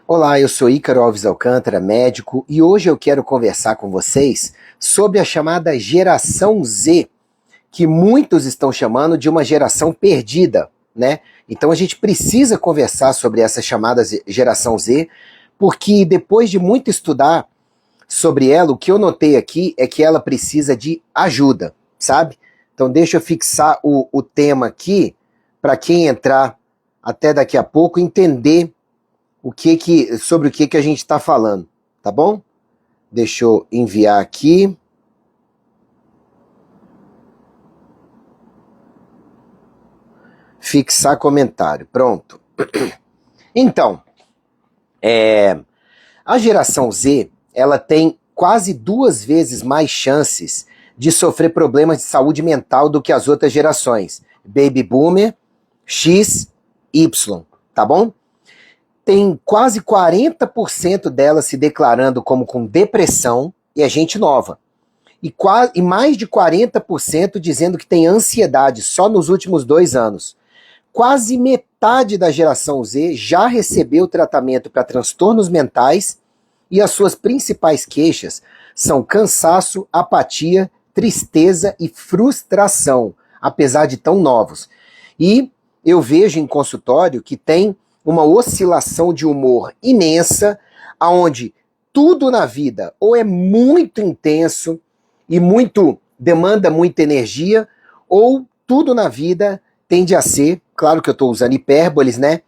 Olá, eu sou Ícaro Alves Alcântara, médico, e hoje eu quero conversar com vocês sobre a chamada geração Z, que muitos estão chamando de uma geração perdida, né? Então a gente precisa conversar sobre essa chamada geração Z, porque depois de muito estudar sobre ela, o que eu notei aqui é que ela precisa de ajuda, sabe? Então deixa eu fixar o tema aqui, para quem entrar até daqui a pouco entender sobre o que a gente está falando, tá bom? Deixa eu enviar aqui. Fixar comentário, pronto. Então, a geração Z, ela tem quase 2 vezes mais chances de sofrer problemas de saúde mental do que as outras gerações. Baby Boomer, X, Y, tá bom? Tem quase 40% delas se declarando como com depressão, e é gente nova. E mais de 40% dizendo que tem ansiedade só nos últimos 2 anos. Quase metade da geração Z já recebeu tratamento para transtornos mentais e as suas principais queixas são cansaço, apatia, tristeza e frustração, apesar de tão novos. E eu vejo em consultório que tem uma oscilação de humor imensa, onde tudo na vida ou é muito intenso e demanda muita energia, ou tudo na vida tende a ser, claro que eu estou usando hipérboles, né?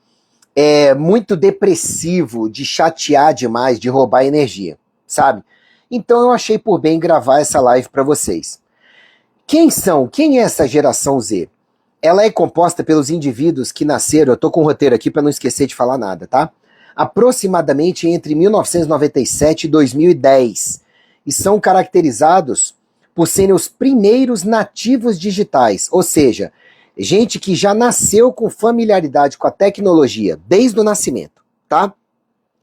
Muito depressivo, de chatear demais, de roubar energia, sabe? Então eu achei por bem gravar essa live para vocês. Quem é essa geração Z? Ela é composta pelos indivíduos que nasceram, eu tô com o roteiro aqui para não esquecer de falar nada, tá? Aproximadamente entre 1997 e 2010. E são caracterizados por serem os primeiros nativos digitais, ou seja, gente que já nasceu com familiaridade com a tecnologia desde o nascimento, tá?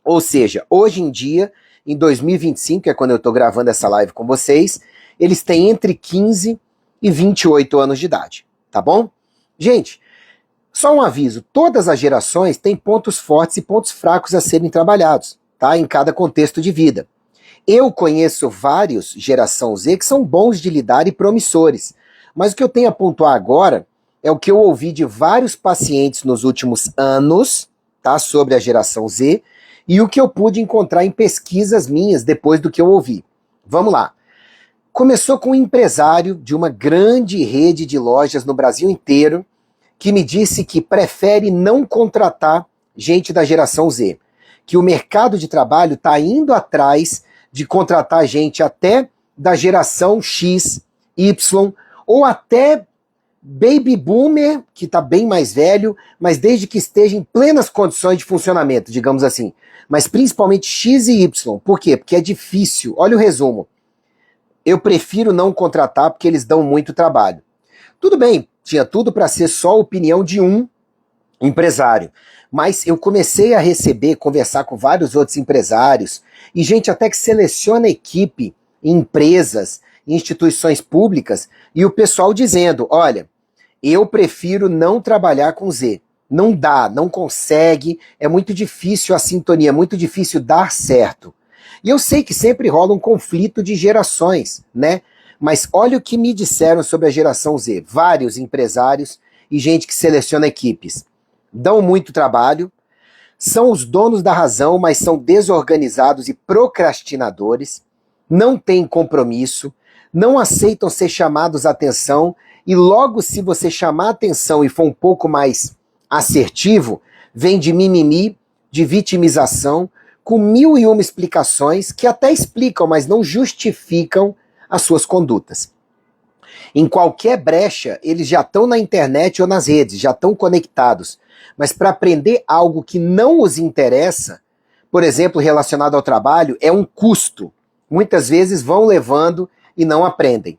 Ou seja, hoje em dia, em 2025, que é quando eu tô gravando essa live com vocês, eles têm entre 15 e 28 anos de idade, tá bom? Gente, só um aviso, todas as gerações têm pontos fortes e pontos fracos a serem trabalhados, tá? Em cada contexto de vida. Eu conheço vários geração Z que são bons de lidar e promissores, mas o que eu tenho a pontuar agora é o que eu ouvi de vários pacientes nos últimos anos, tá? Sobre a geração Z, e o que eu pude encontrar em pesquisas minhas depois do que eu ouvi. Vamos lá. Começou com um empresário de uma grande rede de lojas no Brasil inteiro que me disse que prefere não contratar gente da geração Z, que o mercado de trabalho está indo atrás de contratar gente até da geração X, Y, ou até Baby Boomer, que está bem mais velho, mas desde que esteja em plenas condições de funcionamento, digamos assim. Mas principalmente X e Y. Por quê? Porque é difícil. Olha o resumo. Eu prefiro não contratar porque eles dão muito trabalho. Tudo bem, tinha tudo para ser só a opinião de um empresário, mas eu comecei a conversar com vários outros empresários e gente até que seleciona equipe em empresas, em instituições públicas, e o pessoal dizendo, olha, eu prefiro não trabalhar com Z. Não dá, não consegue, é muito difícil a sintonia, é muito difícil dar certo. E eu sei que sempre rola um conflito de gerações, né? Mas olha o que me disseram sobre a geração Z. Vários empresários e gente que seleciona equipes. Dão muito trabalho, são os donos da razão, mas são desorganizados e procrastinadores, não têm compromisso, não aceitam ser chamados a atenção, e logo se você chamar a atenção e for um pouco mais assertivo, vem de mimimi, de vitimização, com 1001 explicações que até explicam, mas não justificam as suas condutas. Em qualquer brecha, eles já estão na internet ou nas redes, já estão conectados. Mas para aprender algo que não os interessa, por exemplo, relacionado ao trabalho, é um custo. Muitas vezes vão levando e não aprendem.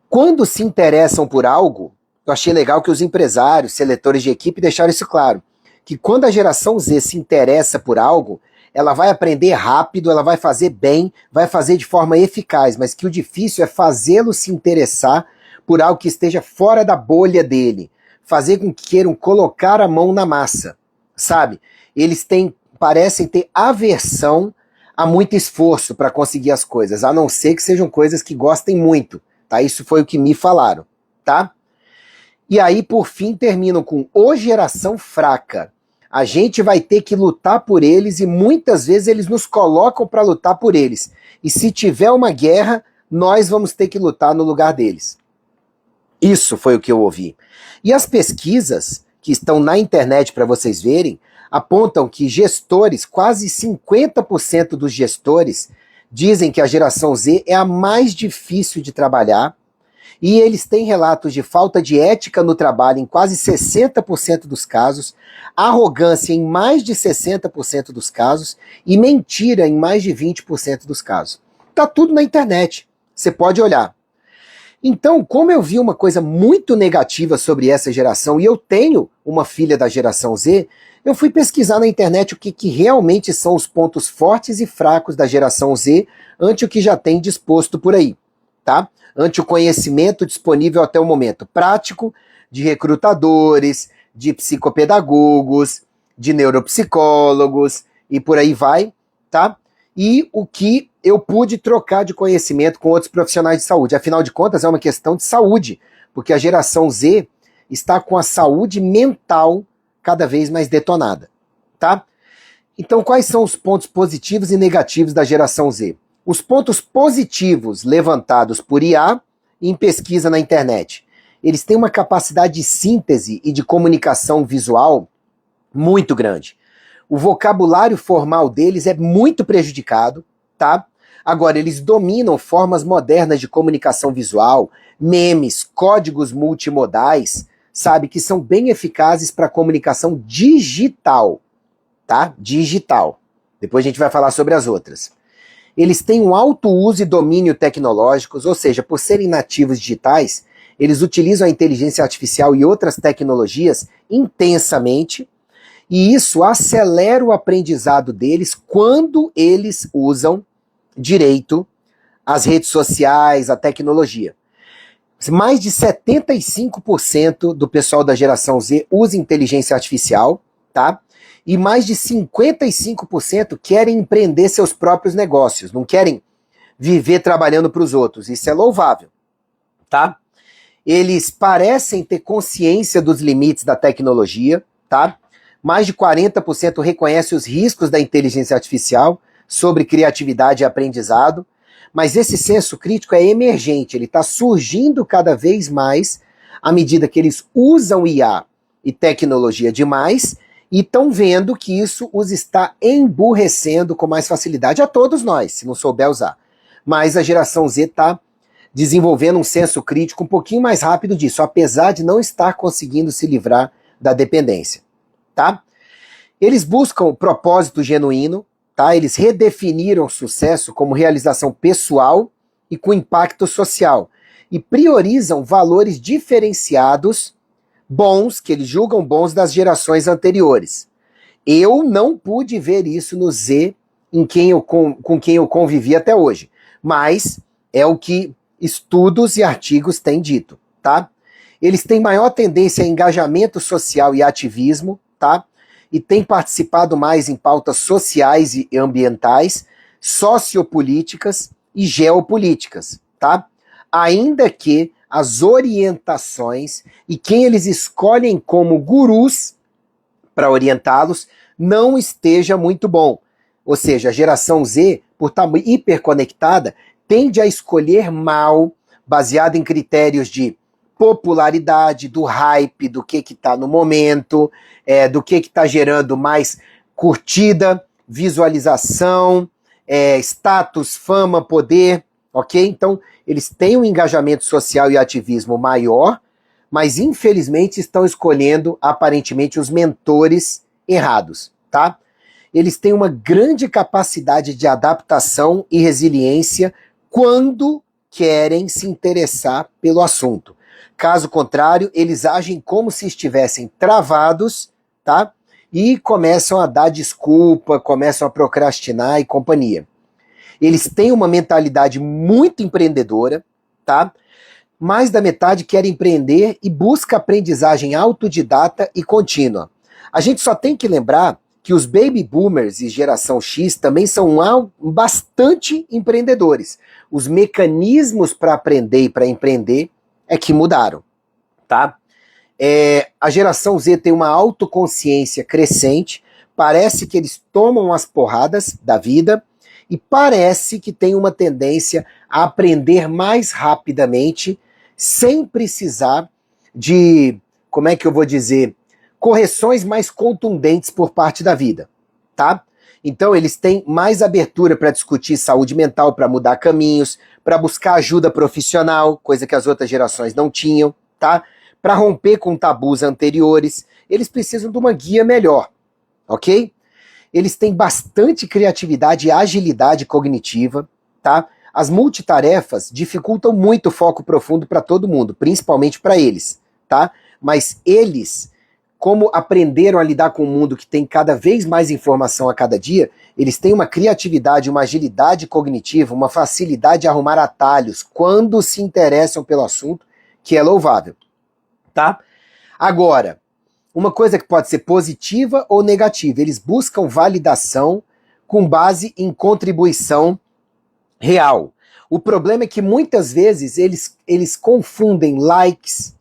Quando se interessam por algo, eu achei legal que os empresários, seletores de equipe deixaram isso claro, que quando a geração Z se interessa por algo, ela vai aprender rápido, ela vai fazer bem, vai fazer de forma eficaz, mas que o difícil é fazê-lo se interessar por algo que esteja fora da bolha dele, fazer com que queiram colocar a mão na massa, sabe? Eles têm parecem ter aversão a muito esforço para conseguir as coisas, a não ser que sejam coisas que gostem muito, tá? Isso foi o que me falaram, tá? E aí, por fim, terminam com ou geração fraca. A gente vai ter que lutar por eles e muitas vezes eles nos colocam para lutar por eles. E se tiver uma guerra, nós vamos ter que lutar no lugar deles. Isso foi o que eu ouvi. E as pesquisas que estão na internet para vocês verem, apontam que gestores, quase 50% dos gestores, dizem que a geração Z é a mais difícil de trabalhar, e eles têm relatos de falta de ética no trabalho em quase 60% dos casos, arrogância em mais de 60% dos casos e mentira em mais de 20% dos casos. Tá tudo na internet, você pode olhar. Então, como eu vi uma coisa muito negativa sobre essa geração, e eu tenho uma filha da geração Z, eu fui pesquisar na internet o que realmente são os pontos fortes e fracos da geração Z ante o que já tem disposto por aí, tá? Ante o conhecimento disponível até o momento prático de recrutadores, de psicopedagogos, de neuropsicólogos e por aí vai, tá? E o que eu pude trocar de conhecimento com outros profissionais de saúde. Afinal de contas, é uma questão de saúde, porque a geração Z está com a saúde mental cada vez mais detonada, tá? Então, quais são os pontos positivos e negativos da geração Z? Os pontos positivos levantados por IA em pesquisa na internet. Eles têm uma capacidade de síntese e de comunicação visual muito grande. O vocabulário formal deles é muito prejudicado, tá? Agora, eles dominam formas modernas de comunicação visual, memes, códigos multimodais, sabe, que são bem eficazes para comunicação digital, tá? Digital. Depois a gente vai falar sobre as outras. Eles têm um alto uso e domínio tecnológicos, ou seja, por serem nativos digitais, eles utilizam a inteligência artificial e outras tecnologias intensamente, e isso acelera o aprendizado deles quando eles usam direito as redes sociais, a tecnologia. Mais de 75% do pessoal da geração Z usa inteligência artificial, tá? E mais de 55% querem empreender seus próprios negócios, não querem viver trabalhando para os outros. Isso é louvável, tá? Eles parecem ter consciência dos limites da tecnologia, tá? Mais de 40% reconhece os riscos da inteligência artificial sobre criatividade e aprendizado, mas esse senso crítico é emergente, ele está surgindo cada vez mais à medida que eles usam IA e tecnologia demais e estão vendo que isso os está emburrecendo com mais facilidade a todos nós, se não souber usar. Mas a geração Z está desenvolvendo um senso crítico um pouquinho mais rápido disso, apesar de não estar conseguindo se livrar da dependência, tá? Eles buscam o propósito genuíno, tá? Eles redefiniram o sucesso como realização pessoal e com impacto social e priorizam valores diferenciados, bons, que eles julgam bons das gerações anteriores. Eu não pude ver isso no Z com quem eu convivi até hoje, mas é o que estudos e artigos têm dito, tá? Eles têm maior tendência a engajamento social e ativismo, tá? E têm participado mais em pautas sociais e ambientais, sociopolíticas e geopolíticas, tá? Ainda que as orientações e quem eles escolhem como gurus para orientá-los não esteja muito bom. Ou seja, a geração Z, por estar hiperconectada, tende a escolher mal, baseado em critérios de popularidade, do hype, do que está no momento, do que está gerando mais curtida, visualização, status, fama, poder, ok? Então, eles têm um engajamento social e ativismo maior, mas infelizmente estão escolhendo, aparentemente, os mentores errados, tá? Eles têm uma grande capacidade de adaptação e resiliência quando querem se interessar pelo assunto. Caso contrário, eles agem como se estivessem travados, tá? E começam a dar desculpa, começam a procrastinar e companhia. Eles têm uma mentalidade muito empreendedora, tá? Mais da metade quer empreender e busca aprendizagem autodidata e contínua. A gente só tem que lembrar que os baby boomers e geração X também são bastante empreendedores. Os mecanismos para aprender e para empreender é que mudaram, tá? A geração Z tem uma autoconsciência crescente, parece que eles tomam as porradas da vida e parece que tem uma tendência a aprender mais rapidamente, sem precisar de, como é que eu vou dizer, correções mais contundentes por parte da vida, tá? Então eles têm mais abertura para discutir saúde mental, para mudar caminhos, para buscar ajuda profissional, coisa que as outras gerações não tinham, tá? Para romper com tabus anteriores, eles precisam de uma guia melhor, ok? Eles têm bastante criatividade e agilidade cognitiva, tá? As multitarefas dificultam muito o foco profundo para todo mundo, principalmente para eles, tá? Mas eles, como aprenderam a lidar com um mundo que tem cada vez mais informação a cada dia, eles têm uma criatividade, uma agilidade cognitiva, uma facilidade de arrumar atalhos quando se interessam pelo assunto, que é louvável, tá? Agora, uma coisa que pode ser positiva ou negativa, eles buscam validação com base em contribuição real. O problema é que muitas vezes eles confundem likes,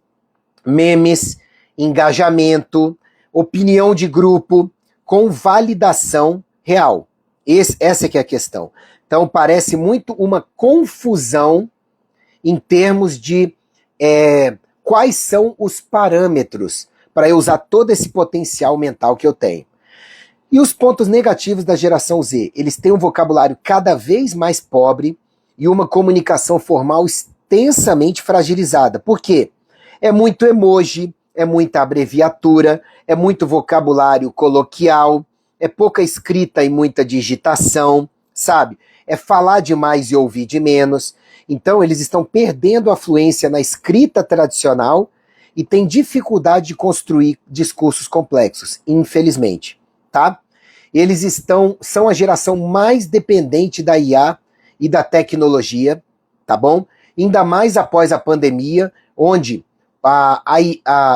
memes, engajamento, opinião de grupo com validação real. Essa é que é a questão. Então parece muito uma confusão em termos de quais são os parâmetros para eu usar todo esse potencial mental que eu tenho. E os pontos negativos da geração Z? Eles têm um vocabulário cada vez mais pobre e uma comunicação formal extensamente fragilizada. Por quê? É muito emoji, é muita abreviatura, é muito vocabulário coloquial, é pouca escrita e muita digitação, sabe? É falar demais e ouvir de menos. Então eles estão perdendo a fluência na escrita tradicional e têm dificuldade de construir discursos complexos, infelizmente, tá? Eles são a geração mais dependente da IA e da tecnologia, tá bom? Ainda mais após a pandemia, onde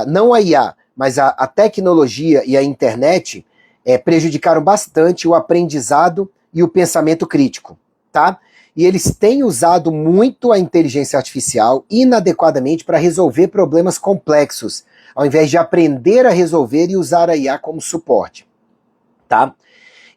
não a IA, mas a tecnologia e a internet prejudicaram bastante o aprendizado e o pensamento crítico, tá? E eles têm usado muito a inteligência artificial inadequadamente para resolver problemas complexos, ao invés de aprender a resolver e usar a IA como suporte, tá?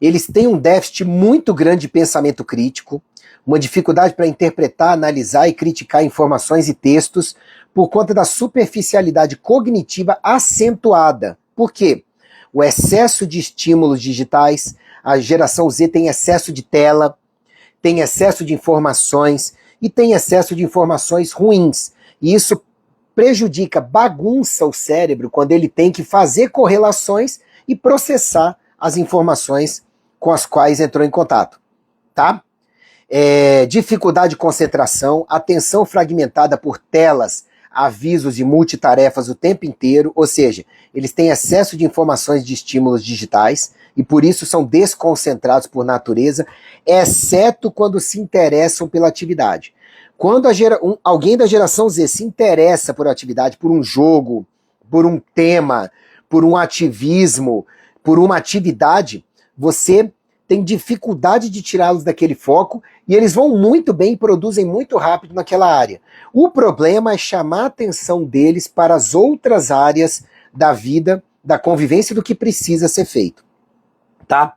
Eles têm um déficit muito grande de pensamento crítico, uma dificuldade para interpretar, analisar e criticar informações e textos por conta da superficialidade cognitiva acentuada. Por quê? O excesso de estímulos digitais, a geração Z tem excesso de tela, tem excesso de informações e tem excesso de informações ruins. E isso prejudica, bagunça o cérebro quando ele tem que fazer correlações e processar as informações com as quais entrou em contato, tá? Dificuldade de concentração, atenção fragmentada por telas, avisos e multitarefas o tempo inteiro, ou seja, eles têm excesso de informações de estímulos digitais e por isso são desconcentrados por natureza, exceto quando se interessam pela atividade. Quando alguém da geração Z se interessa por atividade, por um jogo, por um tema, por um ativismo, por uma atividade, você tem dificuldade de tirá-los daquele foco e eles vão muito bem e produzem muito rápido naquela área. O problema é chamar a atenção deles para as outras áreas da vida, da convivência, do que precisa ser feito, tá?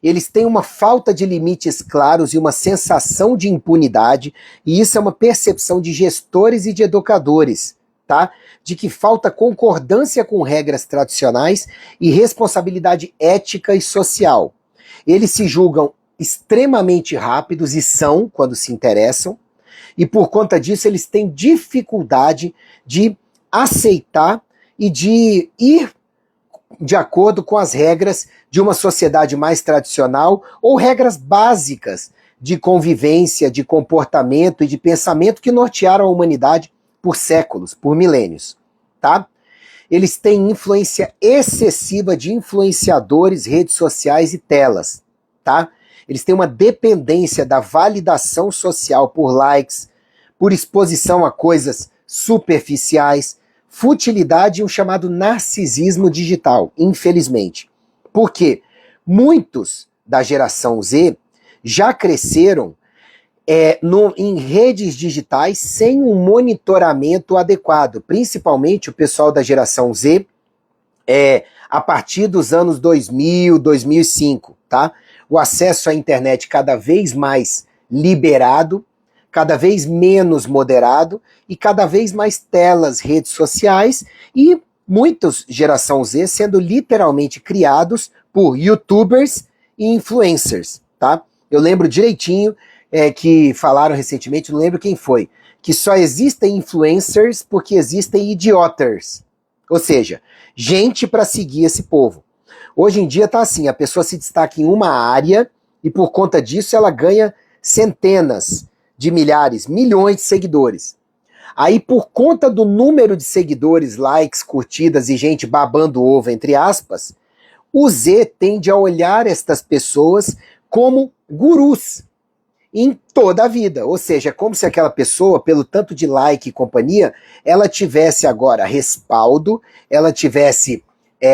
Eles têm uma falta de limites claros e uma sensação de impunidade, e isso é uma percepção de gestores e de educadores, tá? De que falta concordância com regras tradicionais e responsabilidade ética e social. Eles se julgam extremamente rápidos e são, quando se interessam, e por conta disso eles têm dificuldade de aceitar e de ir de acordo com as regras de uma sociedade mais tradicional ou regras básicas de convivência, de comportamento e de pensamento que nortearam a humanidade por séculos, por milênios, tá? Eles têm influência excessiva de influenciadores, redes sociais e telas, tá? Eles têm uma dependência da validação social por likes, por exposição a coisas superficiais, futilidade e um chamado narcisismo digital, infelizmente. Por quê? muitos da geração Z já cresceram em redes digitais sem um monitoramento adequado, principalmente o pessoal da geração Z, a partir dos anos 2000, 2005, tá? O acesso à internet cada vez mais liberado, cada vez menos moderado e cada vez mais telas, redes sociais e muitos geração Z sendo literalmente criados por youtubers e influencers, tá? Eu lembro direitinho que falaram recentemente, não lembro quem foi, que só existem influencers porque existem idiotas. Ou seja, gente para seguir esse povo. Hoje em dia tá assim, a pessoa se destaca em uma área e por conta disso ela ganha centenas de milhares, milhões de seguidores. Aí por conta do número de seguidores, likes, curtidas e gente babando ovo, entre aspas, o Z tende a olhar estas pessoas como gurus em toda a vida. Ou seja, é como se aquela pessoa, pelo tanto de like e companhia, ela tivesse agora respaldo, ela tivesse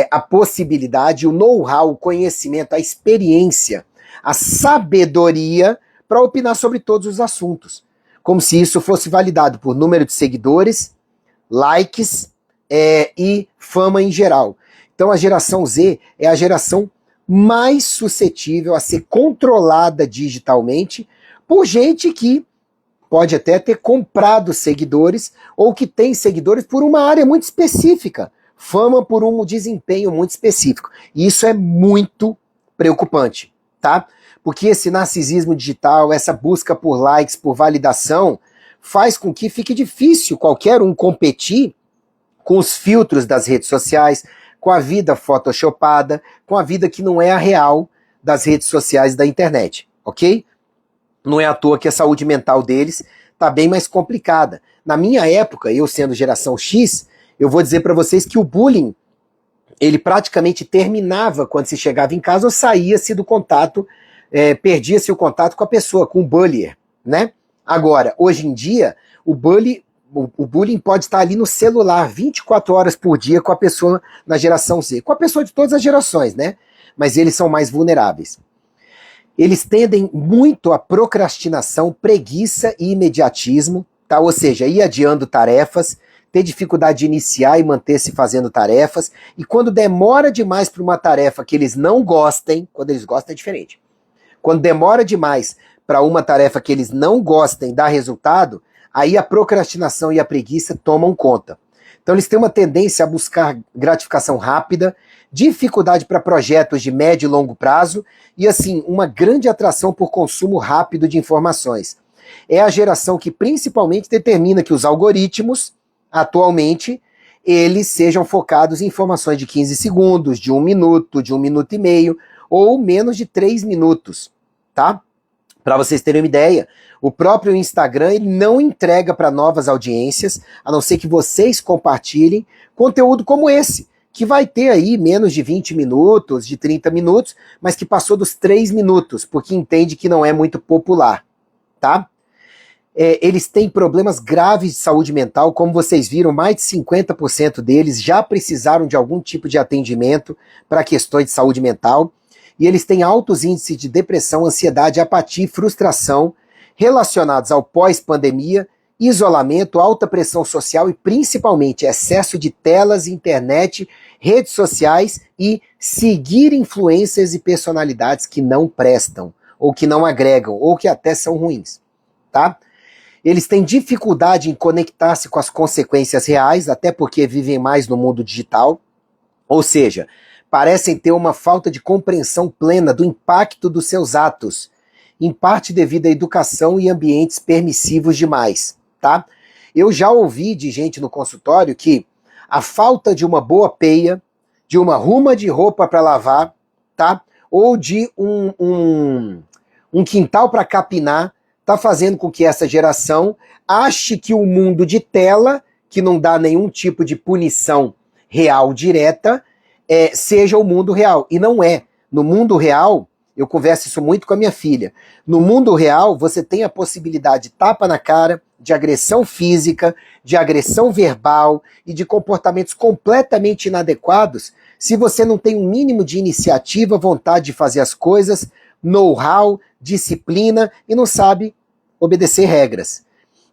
a possibilidade, o know-how, o conhecimento, a experiência, a sabedoria para opinar sobre todos os assuntos. Como se isso fosse validado por número de seguidores, likes e fama em geral. Então a geração Z é a geração mais suscetível a ser controlada digitalmente por gente que pode até ter comprado seguidores ou que tem seguidores por uma área muito específica, fama por um desempenho muito específico. E isso é muito preocupante, tá? Porque esse narcisismo digital, essa busca por likes, por validação, faz com que fique difícil qualquer um competir com os filtros das redes sociais, com a vida photoshopada, com a vida que não é a real das redes sociais e da internet, ok? Não é à toa que a saúde mental deles está bem mais complicada. Na minha época, eu sendo geração X, eu vou dizer para vocês que o bullying, ele praticamente terminava quando se chegava em casa ou saía-se do contato, perdia-se o contato com a pessoa, com o bullier, né? Agora, hoje em dia, o bullying pode estar ali no celular 24 horas por dia com a pessoa na geração Z, com a pessoa de todas as gerações, né? Mas eles são mais vulneráveis. Eles tendem muito a procrastinação, preguiça e imediatismo, tá? Ou seja, ir adiando tarefas, ter dificuldade de iniciar e manter-se fazendo tarefas, e quando demora demais para uma tarefa que eles não gostem, quando eles gostam é diferente, quando demora demais para uma tarefa que eles não gostem dar resultado, aí a procrastinação e a preguiça tomam conta. Então eles têm uma tendência a buscar gratificação rápida, dificuldade para projetos de médio e longo prazo e, assim, uma grande atração por consumo rápido de informações. É a geração que principalmente determina que os algoritmos, atualmente, eles sejam focados em informações de 15 segundos, de 1 minuto, de 1 minuto e meio, ou menos de 3 minutos, tá? Para vocês terem uma ideia, o próprio Instagram ele não entrega para novas audiências, a não ser que vocês compartilhem conteúdo como esse, que vai ter aí menos de 20 minutos, de 30 minutos, mas que passou dos 3 minutos, porque entende que não é muito popular, tá? Eles têm problemas graves de saúde mental, como vocês viram, mais de 50% deles já precisaram de algum tipo de atendimento para questões de saúde mental, e eles têm altos índices de depressão, ansiedade, apatia e frustração relacionados ao pós-pandemia, isolamento, alta pressão social e principalmente excesso de telas, internet, redes sociais e seguir influências e personalidades que não prestam, ou que não agregam, ou que até são ruins, tá? Eles têm dificuldade em conectar-se com as consequências reais, até porque vivem mais no mundo digital, ou seja, parecem ter uma falta de compreensão plena do impacto dos seus atos, em parte devido à educação e ambientes permissivos demais, tá? Eu já ouvi de gente no consultório que a falta de uma boa peia, de uma ruma de roupa para lavar, tá? Ou de um quintal para capinar, tá fazendo com que essa geração ache que o mundo de tela, que não dá nenhum tipo de punição real direta, seja o mundo real. E não é. No mundo real, eu converso isso muito com a minha filha, no mundo real você tem a possibilidade de tapa na cara, de agressão física, de agressão verbal e de comportamentos completamente inadequados se você não tem um mínimo de iniciativa, vontade de fazer as coisas, know-how, disciplina e não sabe obedecer regras.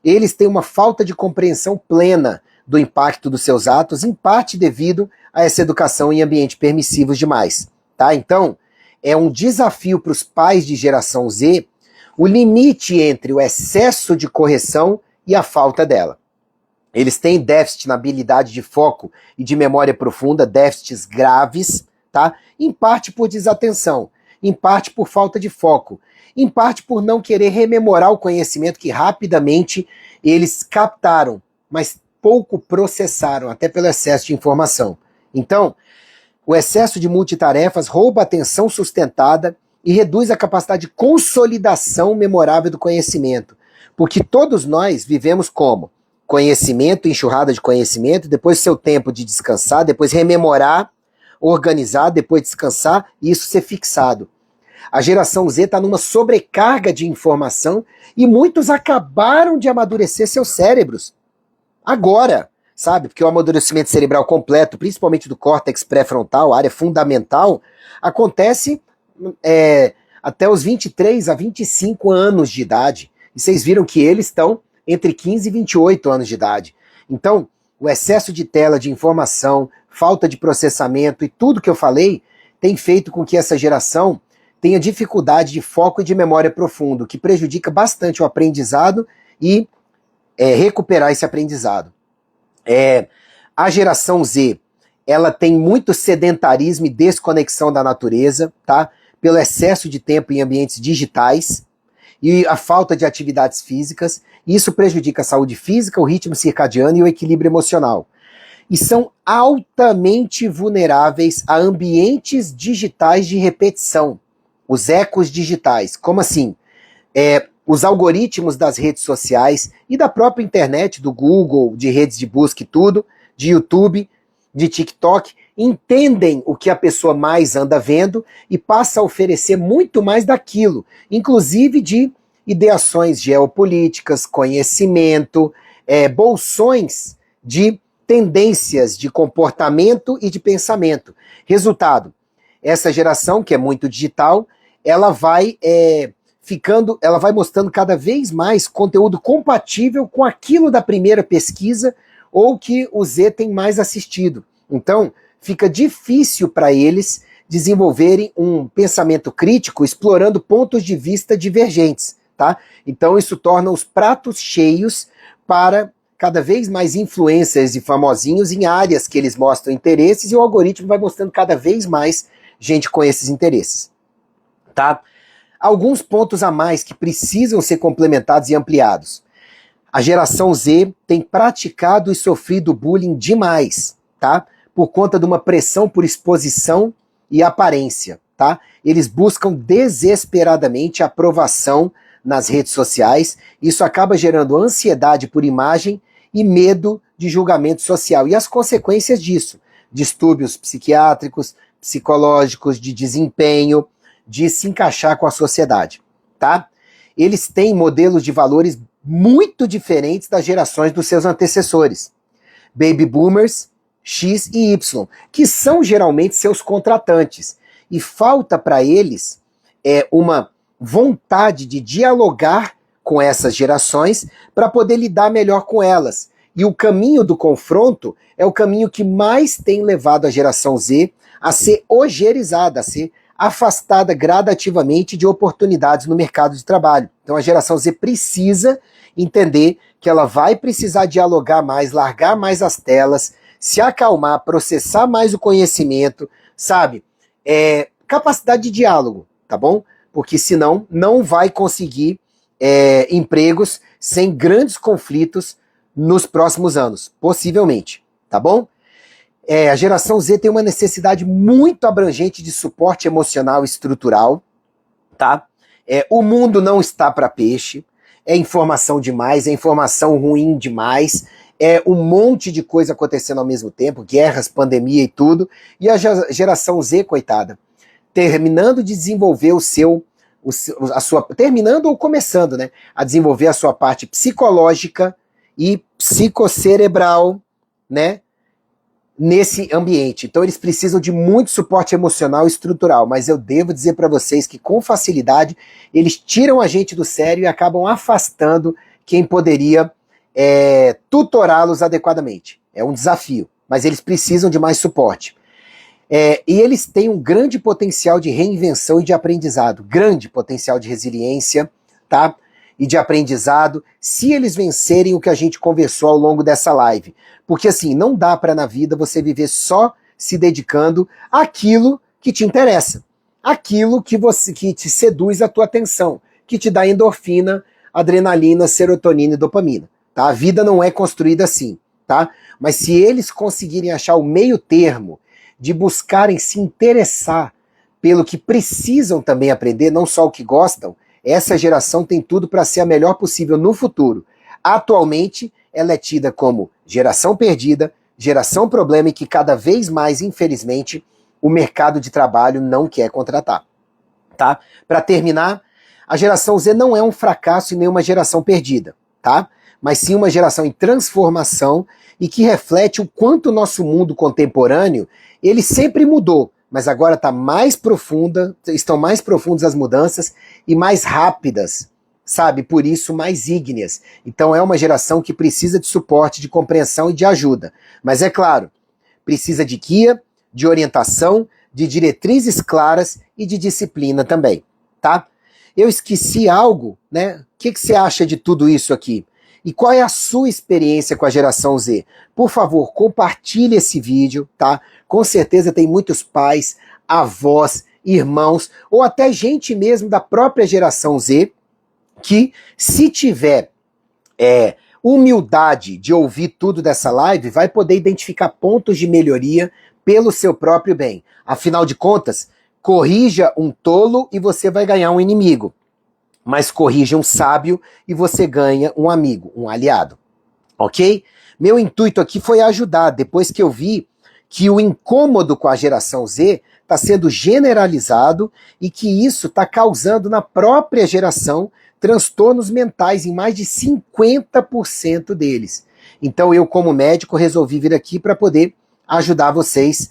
Eles têm uma falta de compreensão plena do impacto dos seus atos, em parte devido a essa educação em ambientes permissivos demais. Tá? Então, é um desafio para os pais de geração Z o limite entre o excesso de correção e a falta dela. Eles têm déficit na habilidade de foco e de memória profunda, déficits graves, tá? Em parte por desatenção, em parte por falta de foco, em parte por não querer rememorar o conhecimento que rapidamente eles captaram, mas pouco processaram, até pelo excesso de informação. Então, o excesso de multitarefas rouba a atenção sustentada e reduz a capacidade de consolidação memorável do conhecimento. Porque todos nós vivemos como? Conhecimento, enxurrada de conhecimento, depois seu tempo de descansar, depois rememorar, organizar, depois descansar e isso ser fixado. A geração Z está numa sobrecarga de informação e muitos acabaram de amadurecer seus cérebros. Agora, sabe? Porque o amadurecimento cerebral completo, principalmente do córtex pré-frontal, área fundamental, acontece até os 23 a 25 anos de idade. E vocês viram que eles estão entre 15 e 28 anos de idade. Então, o excesso de tela, de informação, falta de processamento e tudo que eu falei tem feito com que essa geração tenha dificuldade de foco e de memória profundo, que prejudica bastante o aprendizado e recuperar esse aprendizado. A geração Z, ela tem muito sedentarismo e desconexão da natureza, tá? Pelo excesso de tempo em ambientes digitais e a falta de atividades físicas. Isso prejudica a saúde física, o ritmo circadiano e o equilíbrio emocional. E são altamente vulneráveis a ambientes digitais de repetição, os ecos digitais. Como assim? Os algoritmos das redes sociais e da própria internet, do Google, de redes de busca e tudo, de YouTube, de TikTok, entendem o que a pessoa mais anda vendo e passa a oferecer muito mais daquilo, inclusive de ideações geopolíticas, conhecimento, bolsões de tendências de comportamento e de pensamento. Resultado, essa geração, que é muito digital, ela vai mostrando cada vez mais conteúdo compatível com aquilo da primeira pesquisa ou que o Z tem mais assistido. Então, fica difícil para eles desenvolverem um pensamento crítico explorando pontos de vista divergentes, tá? Então, isso torna os pratos cheios para cada vez mais influencers e famosinhos em áreas que eles mostram interesses e o algoritmo vai mostrando cada vez mais gente com esses interesses, tá? Alguns pontos a mais que precisam ser complementados e ampliados. A geração Z tem praticado e sofrido bullying demais, tá? Por conta de uma pressão por exposição e aparência, tá? Eles buscam desesperadamente aprovação nas redes sociais. Isso acaba gerando ansiedade por imagem e medo de julgamento social. E as consequências disso? Distúrbios psiquiátricos, psicológicos, de desempenho, de se encaixar com a sociedade, tá? Eles têm modelos de valores muito diferentes das gerações dos seus antecessores. Baby Boomers, X e Y, que são geralmente seus contratantes. E falta para eles uma vontade de dialogar com essas gerações para poder lidar melhor com elas. E o caminho do confronto é o caminho que mais tem levado a geração Z a ser ogerizada, a ser afastada gradativamente de oportunidades no mercado de trabalho. Então a geração Z precisa entender que ela vai precisar dialogar mais, largar mais as telas, se acalmar, processar mais o conhecimento, sabe? Capacidade de diálogo, tá bom? Porque senão não vai conseguir empregos sem grandes conflitos nos próximos anos, possivelmente, tá bom? A geração Z tem uma necessidade muito abrangente de suporte emocional e estrutural, tá? O mundo não está para peixe, é informação demais, é informação ruim demais, é um monte de coisa acontecendo ao mesmo tempo, guerras, pandemia e tudo, e a geração Z, coitada, terminando de desenvolver terminando ou começando, né, a desenvolver a sua parte psicológica e psicocerebral, né, nesse ambiente. Então eles precisam de muito suporte emocional e estrutural, mas eu devo dizer para vocês que com facilidade eles tiram a gente do sério e acabam afastando quem poderia tutorá-los adequadamente. É um desafio, mas eles precisam de mais suporte. E eles têm um grande potencial de reinvenção e de aprendizado, grande potencial de resiliência, tá? E de aprendizado, se eles vencerem o que a gente conversou ao longo dessa live. Porque assim, não dá para na vida você viver só se dedicando àquilo que te interessa, aquilo que te seduz a tua atenção, que te dá endorfina, adrenalina, serotonina e dopamina, tá? A vida não é construída assim, tá? Mas se eles conseguirem achar o meio termo de buscarem se interessar pelo que precisam também aprender, não só o que gostam, essa geração tem tudo para ser a melhor possível no futuro. Atualmente, ela é tida como geração perdida, geração problema e que cada vez mais, infelizmente, o mercado de trabalho não quer contratar. Tá? Para terminar, a geração Z não é um fracasso e nem uma geração perdida, tá? Mas sim uma geração em transformação e que reflete o quanto o nosso mundo contemporâneo, ele sempre mudou, mas agora está mais profunda, estão mais profundas as mudanças e mais rápidas, sabe? Por isso mais ígneas. Então é uma geração que precisa de suporte, de compreensão e de ajuda. Mas é claro, precisa de guia, de orientação, de diretrizes claras e de disciplina também, tá? Eu esqueci algo, né? O que você acha de tudo isso aqui? E qual é a sua experiência com a geração Z? Por favor, compartilhe esse vídeo, tá? Com certeza tem muitos pais, avós, irmãos, ou até gente mesmo da própria geração Z, que se tiver humildade de ouvir tudo dessa live, vai poder identificar pontos de melhoria pelo seu próprio bem. Afinal de contas, corrija um tolo e você vai ganhar um inimigo. Mas corrija um sábio e você ganha um amigo, um aliado. Ok? Meu intuito aqui foi ajudar, depois que eu vi que o incômodo com a geração Z está sendo generalizado e que isso está causando na própria geração transtornos mentais em mais de 50% deles. Então eu, como médico, resolvi vir aqui para poder ajudar vocês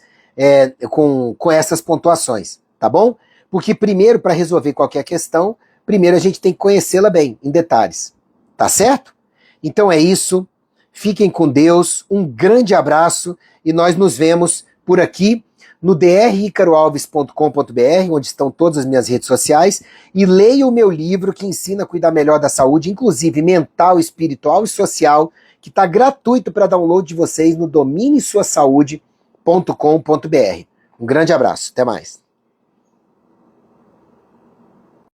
com essas pontuações, tá bom? Porque primeiro, para resolver qualquer questão, primeiro a gente tem que conhecê-la bem, em detalhes. Tá certo? Então é isso. Fiquem com Deus. Um grande abraço e nós nos vemos por aqui no dricaroalves.com.br, onde estão todas as minhas redes sociais, e leia o meu livro que ensina a cuidar melhor da saúde, inclusive mental, espiritual e social, que está gratuito para download de vocês no dominesuasaude.com.br. Um grande abraço. Até mais.